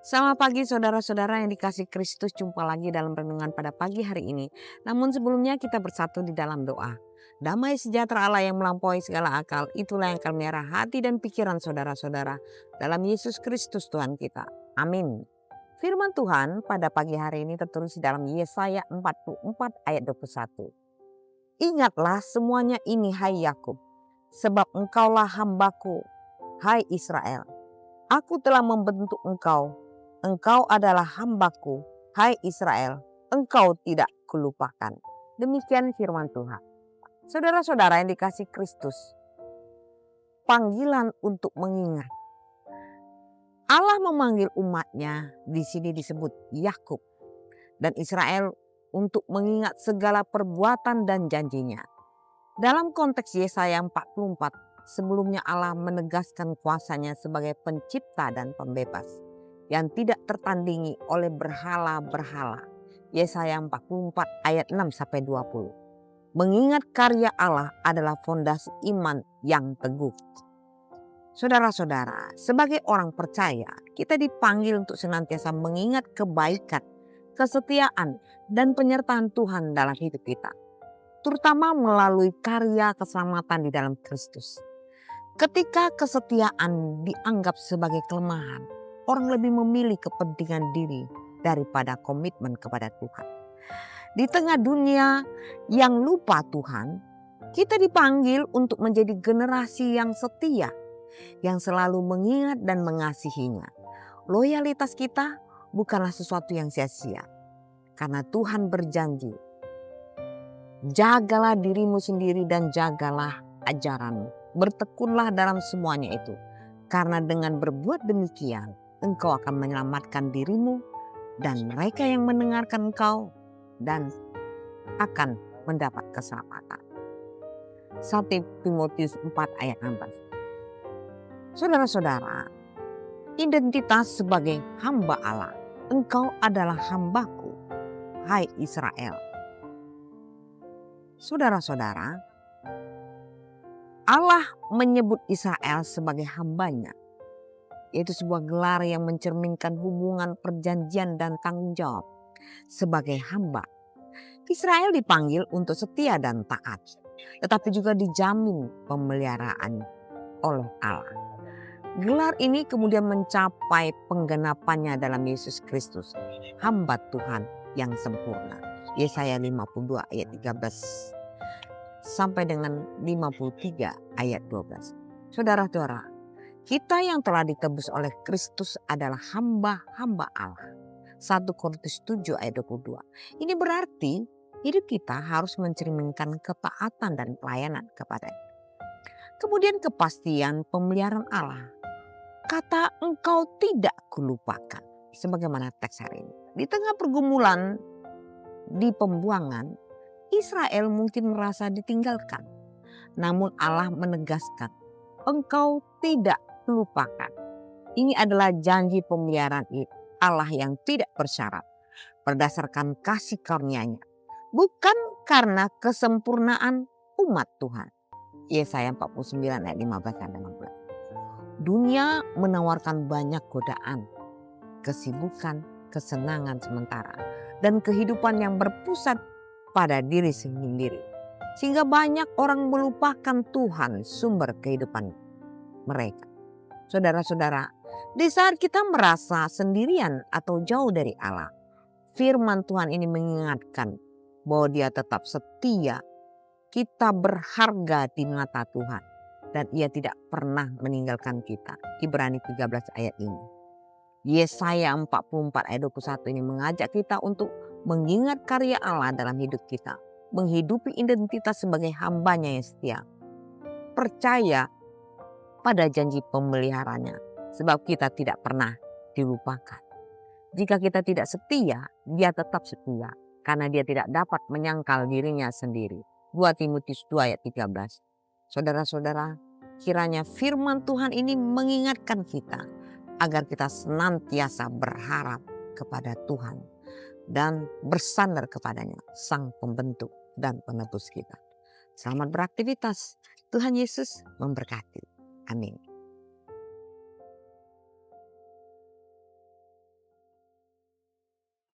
Selamat pagi saudara-saudara yang dikasih Kristus, jumpa lagi dalam renungan pada pagi hari ini. Namun sebelumnya kita bersatu di dalam doa. Damai sejahtera Allah yang melampaui segala akal, itulah yang akan memelihara hati dan pikiran saudara-saudara dalam Yesus Kristus Tuhan kita. Amin. Firman Tuhan pada pagi hari ini tertulis di dalam Yesaya 44 ayat 21. Ingatlah semuanya ini hai Yakub, sebab engkaulah hambaku, hai Israel. Aku telah membentuk engkau. Engkau adalah hambaku, hai Israel. Engkau tidak kulupakan. Demikian firman Tuhan. Saudara-saudara yang dikasih Kristus, panggilan untuk mengingat. Allah memanggil umatnya, di sini disebut Yakub dan Israel, untuk mengingat segala perbuatan dan janjinya. Dalam konteks Yesaya 44, sebelumnya Allah menegaskan kuasanya sebagai pencipta dan pembebas yang tidak tertandingi oleh berhala-berhala. Yesaya 44 ayat 6-20. Mengingat karya Allah adalah fondasi iman yang teguh. Saudara-saudara, sebagai orang percaya, kita dipanggil untuk senantiasa mengingat kebaikan, kesetiaan, dan penyertaan Tuhan dalam hidup kita, terutama melalui karya keselamatan di dalam Kristus. Ketika kesetiaan dianggap sebagai kelemahan, orang lebih memilih kepentingan diri daripada komitmen kepada Tuhan. Di tengah dunia yang lupa Tuhan, kita dipanggil untuk menjadi generasi yang setia, yang selalu mengingat dan mengasihinya. Loyalitas kita bukanlah sesuatu yang sia-sia, karena Tuhan berjanji, jagalah dirimu sendiri dan jagalah ajaranmu. Bertekunlah dalam semuanya itu, karena dengan berbuat demikian, engkau akan menyelamatkan dirimu dan mereka yang mendengarkan engkau, dan akan mendapat keselamatan. 1 Timotius 4 ayat 16. Saudara-saudara, identitas sebagai hamba Allah. Engkau adalah hambaku, hai Israel. Saudara-saudara, Allah menyebut Israel sebagai hambanya. Yaitu sebuah gelar yang mencerminkan hubungan perjanjian dan tanggung jawab. Sebagai hamba, Israel dipanggil untuk setia dan taat, tetapi juga dijamin pemeliharaan oleh Allah. Gelar ini kemudian mencapai penggenapannya dalam Yesus Kristus, hamba Tuhan yang sempurna. Yesaya 52 ayat 13 sampai dengan 53 ayat 12. Saudara-saudara, kita yang telah ditebus oleh Kristus adalah hamba-hamba Allah. 1 Korintus 7 ayat 22. Ini berarti hidup kita harus mencerminkan ketaatan dan pelayanan kepadanya. Kemudian kepastian pemeliharaan Allah. Kata engkau tidak kulupakan, sebagaimana teks hari ini. Di tengah pergumulan di pembuangan, Israel mungkin merasa ditinggalkan. Namun Allah menegaskan, engkau tidak kulupakan. Ini adalah janji pemeliharaan Allah yang tidak bersyarat, berdasarkan kasih karunia-Nya, bukan karena kesempurnaan umat Tuhan. Yesaya 49 ayat 15 dan 16. Dunia menawarkan banyak godaan, kesibukan, kesenangan sementara, dan kehidupan yang berpusat pada diri sendiri. Sehingga banyak orang melupakan Tuhan, sumber kehidupan mereka. Saudara-saudara, di saat kita merasa sendirian atau jauh dari Allah, firman Tuhan ini mengingatkan bahwa Dia tetap setia. Kita berharga di mata Tuhan dan Ia tidak pernah meninggalkan kita. Ibrani 13 ayat ini. Yesaya 44 ayat 21 ini mengajak kita untuk mengingat karya Allah dalam hidup kita, menghidupi identitas sebagai hambanya yang setia, percaya pada janji pemeliharanya, sebab kita tidak pernah dilupakan. Jika kita tidak setia, Dia tetap setia, karena Dia tidak dapat menyangkal dirinya sendiri. 2 Timotius 2 ayat 13. Saudara-saudara, kiranya firman Tuhan ini mengingatkan kita agar kita senantiasa berharap kepada Tuhan dan bersandar kepadanya, Sang Pembentuk dan Penebus kita. Selamat beraktivitas. Tuhan Yesus memberkati. Amin.